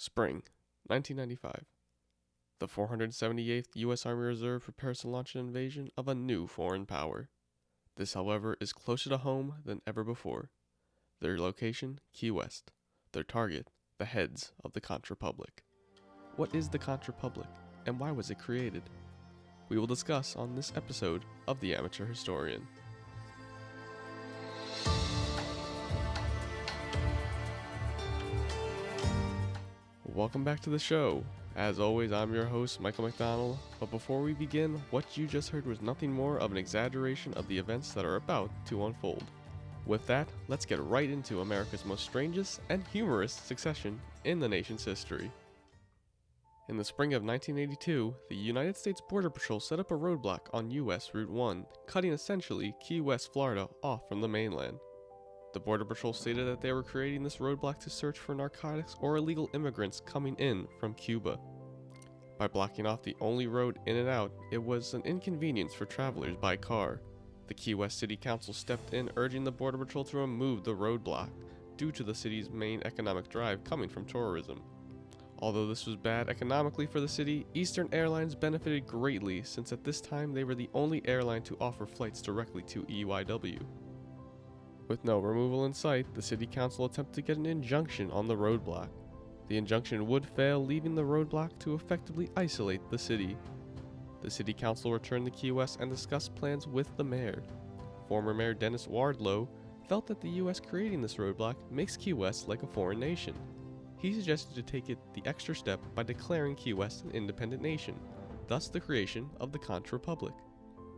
Spring, 1995. The 478th U.S. Army Reserve prepares to launch an invasion of a new foreign power. This, however, is closer to home than ever before. Their location, Key West. Their target, the heads of the Conch Republic. What is the Conch Republic, and why was it created? We will discuss on this episode of The Amateur Historian. Welcome back to the show. As always, I'm your host, Michael McDonald, but before we begin, what you just heard was nothing more of an exaggeration of the events that are about to unfold. With that, let's get right into America's most strangest and humorous secession in the nation's history. In the spring of 1982, the United States Border Patrol set up a roadblock on U.S. Route 1, cutting essentially Key West, Florida, off from the mainland. The Border Patrol stated that they were creating this roadblock to search for narcotics or illegal immigrants coming in from Cuba. By blocking off the only road in and out, it was an inconvenience for travelers by car. The Key West City Council stepped in, urging the Border Patrol to remove the roadblock, due to the city's main economic drive coming from tourism. Although this was bad economically for the city, Eastern Airlines benefited greatly since at this time they were the only airline to offer flights directly to EYW. With no removal in sight, the city council attempted to get an injunction on the roadblock. The injunction would fail, leaving the roadblock to effectively isolate the city. The city council returned to Key West and discussed plans with the mayor. Former Mayor Dennis Wardlow felt that the U.S. creating this roadblock makes Key West like a foreign nation. He suggested to take it the extra step by declaring Key West an independent nation, thus the creation of the Conch Republic.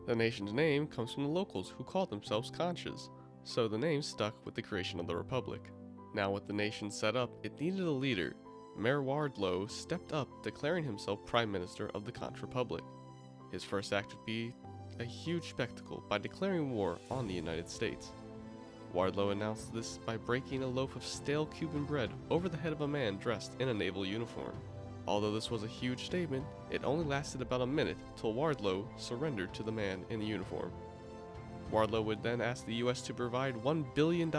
The nation's name comes from the locals who called themselves Conches, so the name stuck with the creation of the republic. Now with the nation set up, it needed a leader. Mayor Wardlow stepped up, declaring himself Prime Minister of the Conch Republic. His first act would be a huge spectacle by declaring war on the United States. Wardlow announced this by breaking a loaf of stale Cuban bread over the head of a man dressed in a naval uniform. Although this was a huge statement, it only lasted about a minute till Wardlow surrendered to the man in the uniform. Wardlow would then ask the U.S. to provide $1 billion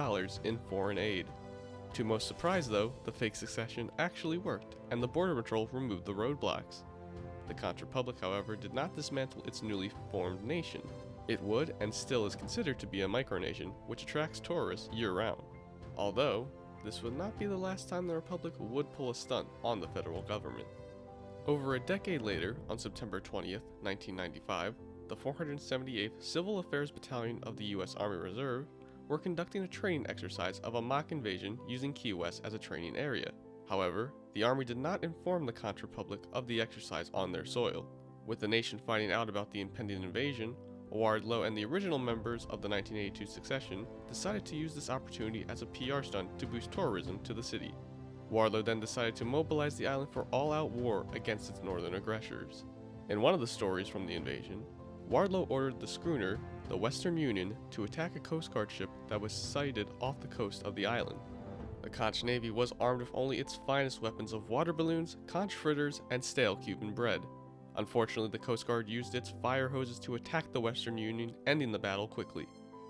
in foreign aid. To most surprise though, the fake secession actually worked, and the Border Patrol removed the roadblocks. The Conch Republic, however, did not dismantle its newly formed nation. It would, and still is considered to be a micronation, which attracts tourists year-round. Although, this would not be the last time the Republic would pull a stunt on the federal government. Over a decade later, on September 20th, 1995, the 478th Civil Affairs Battalion of the U.S. Army Reserve were conducting a training exercise of a mock invasion using Key West as a training area. However, the Army did not inform the Conch Republic of the exercise on their soil. With the nation finding out about the impending invasion, Wardlow and the original members of the 1982 secession decided to use this opportunity as a PR stunt to boost tourism to the city. Wardlow then decided to mobilize the island for all-out war against its northern aggressors. In one of the stories from the invasion, Wardlow ordered the schooner, the Western Union, to attack a Coast Guard ship that was sighted off the coast of the island. The Conch Navy was armed with only its finest weapons of water balloons, conch fritters, and stale Cuban bread. Unfortunately, the Coast Guard used its fire hoses to attack the Western Union, ending the battle quickly.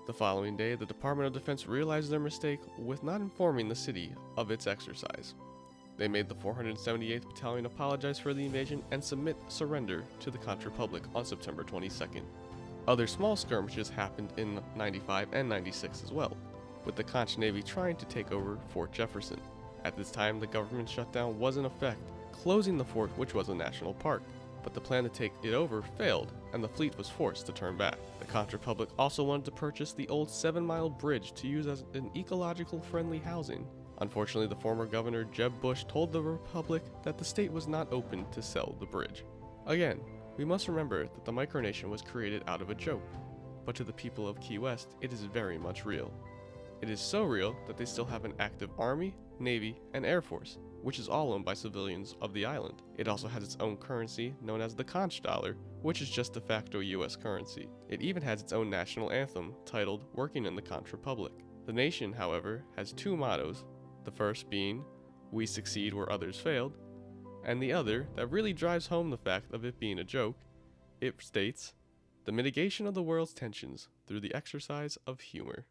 The following day, the Department of Defense realized their mistake with not informing the city of its exercise. They made the 478th Battalion apologize for the invasion and submit surrender to the Conch Republic on September 22nd. Other small skirmishes happened in 95 and 96 as well, with the Conch Navy trying to take over Fort Jefferson. At this time, the government shutdown was in effect, closing the fort, which was a national park, but the plan to take it over failed, and the fleet was forced to turn back. The Conch Republic also wanted to purchase the old 7-mile bridge to use as an ecological friendly housing. Unfortunately, the former governor Jeb Bush told the Republic that the state was not open to sell the bridge. Again, we must remember that the micronation was created out of a joke, but to the people of Key West, it is very much real. It is so real that they still have an active army, navy, and air force, which is all owned by civilians of the island. It also has its own currency, known as the Conch dollar, which is just de facto US currency. It even has its own national anthem, titled Working in the Conch Republic. The nation, however, has two mottos, the first being, "We succeed where others failed," and the other, that really drives home the fact of it being a joke. It states, "The mitigation of the world's tensions through the exercise of humor."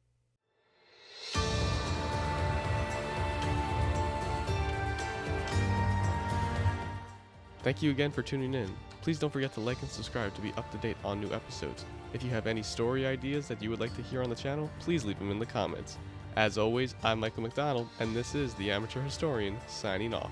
Thank you again for tuning in. Please don't forget to like and subscribe to be up to date on new episodes. If you have any story ideas that you would like to hear on the channel, please leave them in the comments. As always, I'm Michael McDonald, and this is the Amateur Historian signing off.